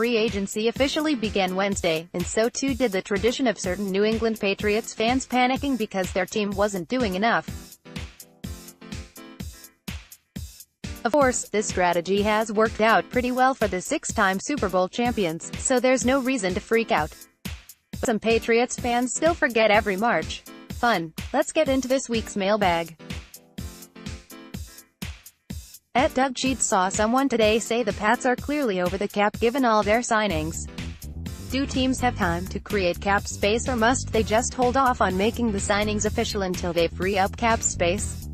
free agency officially began Wednesday, and so too did the tradition of certain New England Patriots fans panicking because their team wasn't doing enough. Of course, this strategy has worked out pretty well for the six-time Super Bowl champions, so there's no reason to freak out. But some Patriots fans still forget every March. Fun. Let's get into this week's mailbag. Doug Sheets saw someone today say the Pats are clearly over the cap given all their signings. Do teams have time to create cap space, or must they just hold off on making the signings official until they free up cap space?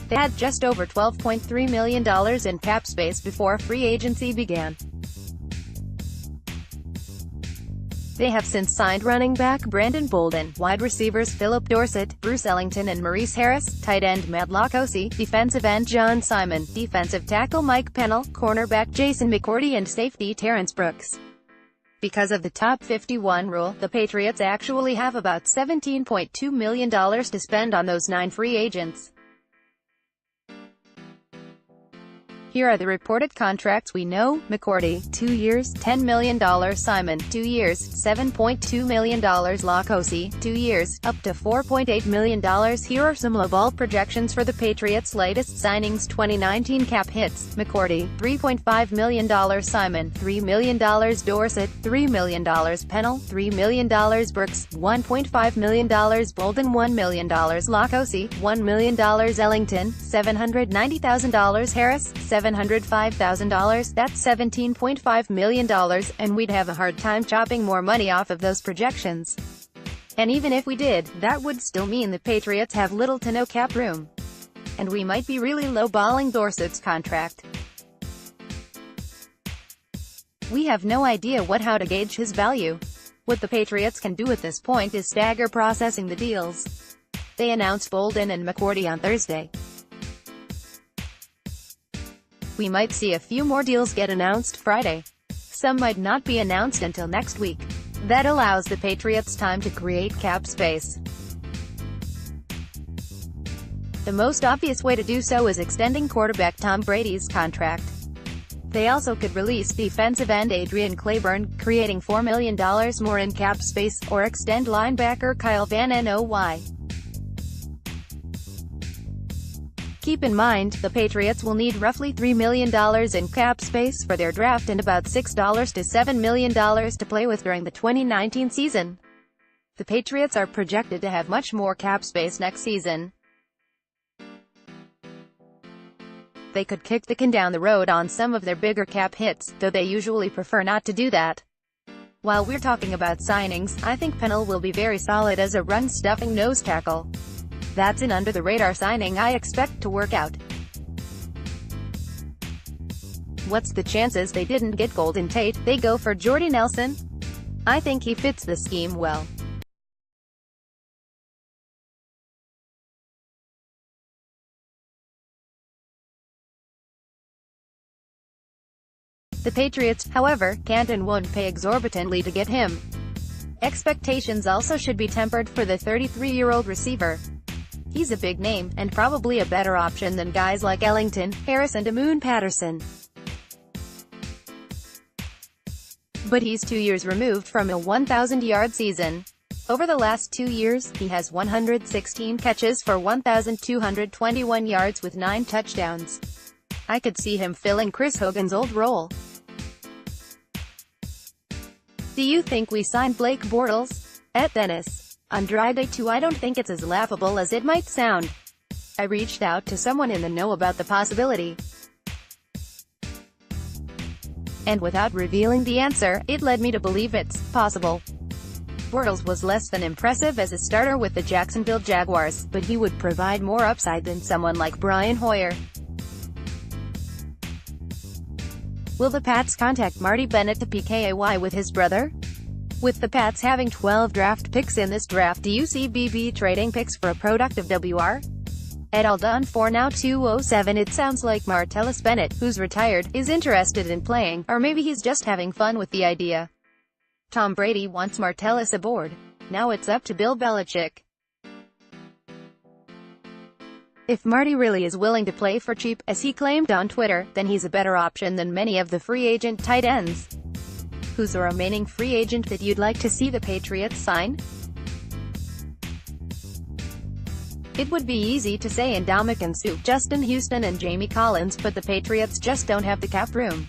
They had just over $12.3 million in cap space before free agency began. They have since signed running back Brandon Bolden, wide receivers Philip Dorsett, Bruce Ellington and Maurice Harris, tight end Matt Lacosi, defensive end John Simon, defensive tackle Mike Pennell, cornerback Jason McCourty and safety Terrence Brooks. Because of the top 51 rule, the Patriots actually have about $17.2 million to spend on those 9 free agents. Here are the reported contracts we know. McCourty, 2 years, $10 million. Simon, 2 years, $7.2 million. Lacosi, 2 years, up to $4.8 million. Here are some lowball projections for the Patriots' latest signings. 2019 cap hits: McCourty, $3.5 million. Simon, $3 million. Dorsett, $3 million. Pennell, $3 million. Brooks, $1.5 million. Bolden, $1 million. Lacosi, $1 million. Ellington, $790,000. Harris, $705,000, that's $17.5 million, and we'd have a hard time chopping more money off of those projections. And even if we did, that would still mean the Patriots have little to no cap room. And we might be really lowballing Dorsett's contract. We have no idea how to gauge his value. What the Patriots can do at this point is stagger processing the deals. They announced Bolden and McCourty on Thursday. We might see a few more deals get announced Friday. Some might not be announced until next week. That allows the Patriots time to create cap space. The most obvious way to do so is extending quarterback Tom Brady's contract. They also could release defensive end Adrian Claiborne, creating $4 million more in cap space, or extend linebacker Kyle Van Noy. Keep in mind, the Patriots will need roughly $3 million in cap space for their draft and about $6 to $7 million to play with during the 2019 season. The Patriots are projected to have much more cap space next season. They could kick the can down the road on some of their bigger cap hits, though they usually prefer not to do that. While we're talking about signings, I think Pennell will be very solid as a run-stuffing nose tackle. That's an under-the-radar signing I expect to work out. What's the chances they didn't get Golden Tate? They go for Jordy Nelson? I think he fits the scheme well. The Patriots, however, can't and won't pay exorbitantly to get him. Expectations also should be tempered for the 33-year-old receiver. He's a big name, and probably a better option than guys like Ellington, Harris and Amoon Patterson. But he's 2 years removed from a 1,000-yard season. Over the last 2 years, he has 116 catches for 1,221 yards with 9 touchdowns. I could see him filling Chris Hogan's old role. Do you think we signed Blake Bortles? Dennis. On dry day 2, I don't think it's as laughable as it might sound. I reached out to someone in the know about the possibility. And without revealing the answer, it led me to believe it's possible. Bortles was less than impressive as a starter with the Jacksonville Jaguars, but he would provide more upside than someone like Brian Hoyer. Will the Pats contact Marty Bennett to PKAY with his brother? With the Pats having 12 draft picks in this draft, do you see BB trading picks for a product of WR? All done for now. 207. It sounds like Martellus Bennett, who's retired, is interested in playing, or maybe he's just having fun with the idea. Tom Brady wants Martellus aboard. Now it's up to Bill Belichick. If Marty really is willing to play for cheap, as he claimed on Twitter, then he's a better option than many of the free agent tight ends. Who's the remaining free agent that you'd like to see the Patriots sign? It would be easy to say Ndamukong Suh, Justin Houston and Jamie Collins, but the Patriots just don't have the cap room.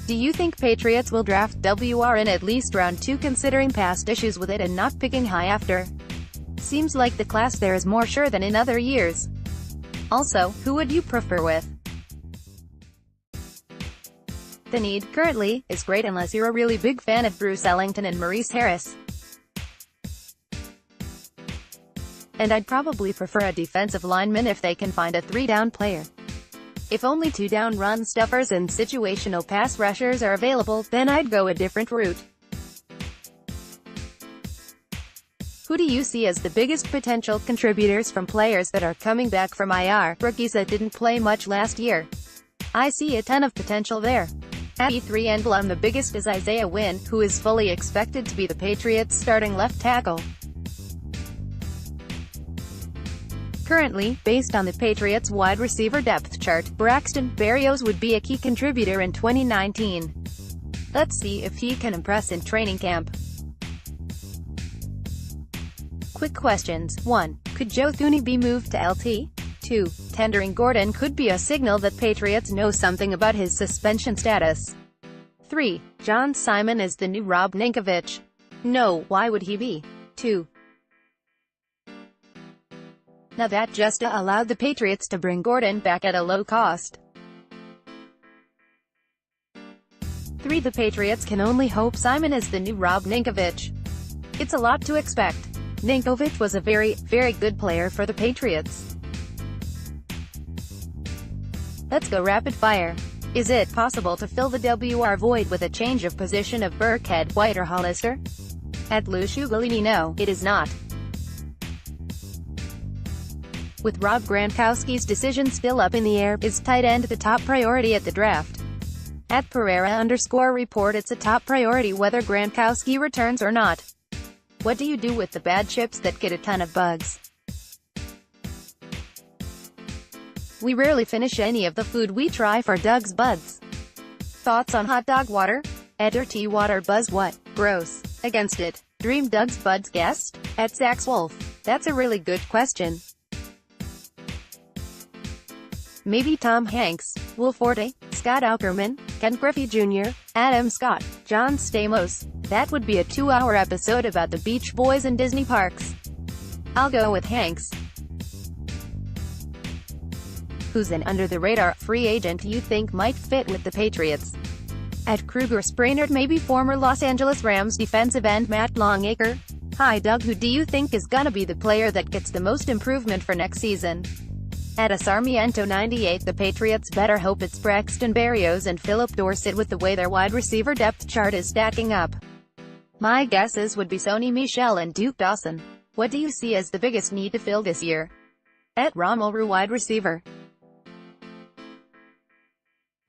Do you think Patriots will draft WR in at least round 2 considering past issues with it and not picking high after? Seems like the class there is more sure than in other years. Also, who would you prefer with? The need, currently, is great unless you're a really big fan of Bruce Ellington and Maurice Harris. And I'd probably prefer a defensive lineman if they can find a 3-down player. If only 2-down run stuffers and situational pass rushers are available, then I'd go a different route. Who do you see as the biggest potential contributors from players that are coming back from IR, rookies that didn't play much last year? I see a ton of potential there. At E3 and Blum, the biggest is Isaiah Wynn, who is fully expected to be the Patriots' starting left tackle. Currently, based on the Patriots' wide receiver depth chart, Braxton Berrios would be a key contributor in 2019. Let's see if he can impress in training camp. Quick questions. 1. Could Joe Thuney be moved to LT? 2. Tendering Gordon could be a signal that Patriots know something about his suspension status. 3. John Simon is the new Rob Ninkovich. No, why would he be? 2. Now that just allowed the Patriots to bring Gordon back at a low cost. 3. The Patriots can only hope Simon is the new Rob Ninkovich. It's a lot to expect. Ninkovich was a very, very good player for the Patriots. Let's go rapid fire. Is it possible to fill the WR void with a change of position of Burkhead, White or Hollister? At Lou Shugolini, no, it is not. With Rob Gronkowski's decision still up in the air, is tight end the top priority at the draft? At Pereira_report, it's a top priority whether Gronkowski returns or not. What do you do with the bad chips that get a ton of bugs? We rarely finish any of the food we try for Doug's buds. Thoughts on hot dog water? At Dirty Water Buzz what? Gross. Against it. Dream Doug's buds guest? At Sax Wolf. That's a really good question. Maybe Tom Hanks, Will Forte, Scott Aukerman, Ken Griffey Jr., Adam Scott, John Stamos. That would be a 2-hour episode about the Beach Boys and Disney parks. I'll go with Hanks. Who's an under-the-radar free agent you think might fit with the Patriots? At Kruger Sprainerd, maybe former Los Angeles Rams defensive end Matt Longacre. Hi Doug, who do you think is gonna be the player that gets the most improvement for next season? At a Sarmiento 98, the Patriots better hope it's Braxton Berrios and Philip Dorsett with the way their wide receiver depth chart is stacking up. My guesses would be Sony Michel and Duke Dawson. What do you see as the biggest need to fill this year? At Romelu wide receiver.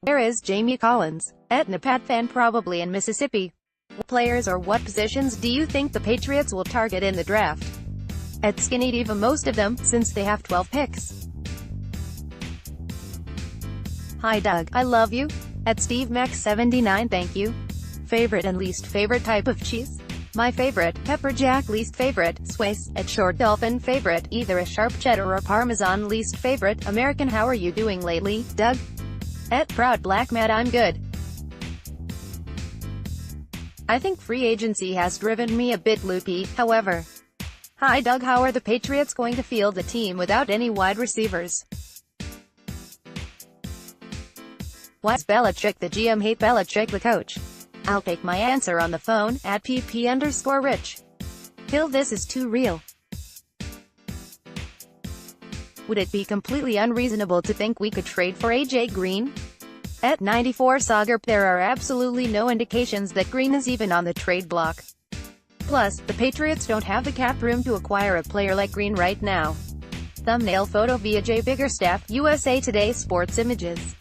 Where is Jamie Collins? At Napat fan probably in Mississippi. What players or what positions do you think the Patriots will target in the draft? At Skinny Diva, most of them, since they have 12 picks. Hi Doug, I love you. At Steve Max 79, thank you. Favorite and least favorite type of cheese? My favorite, pepper jack. Least favorite, Swiss. At Short Dolphin, favorite, either a sharp cheddar or Parmesan. Least favorite, American. How are you doing lately, Doug? At Proud Black Matt, I'm good. I think free agency has driven me a bit loopy, however. Hi Doug, how are the Patriots going to field the team without any wide receivers? Why's Belichick the GM hate Belichick the coach? I'll take my answer on the phone, at pp_rich. Hill, this is too real. Would it be completely unreasonable to think we could trade for AJ Green? At 94 Sagerp, there are absolutely no indications that Green is even on the trade block. Plus, the Patriots don't have the cap room to acquire a player like Green right now. Thumbnail photo via J. Biggerstaff, USA Today Sports Images.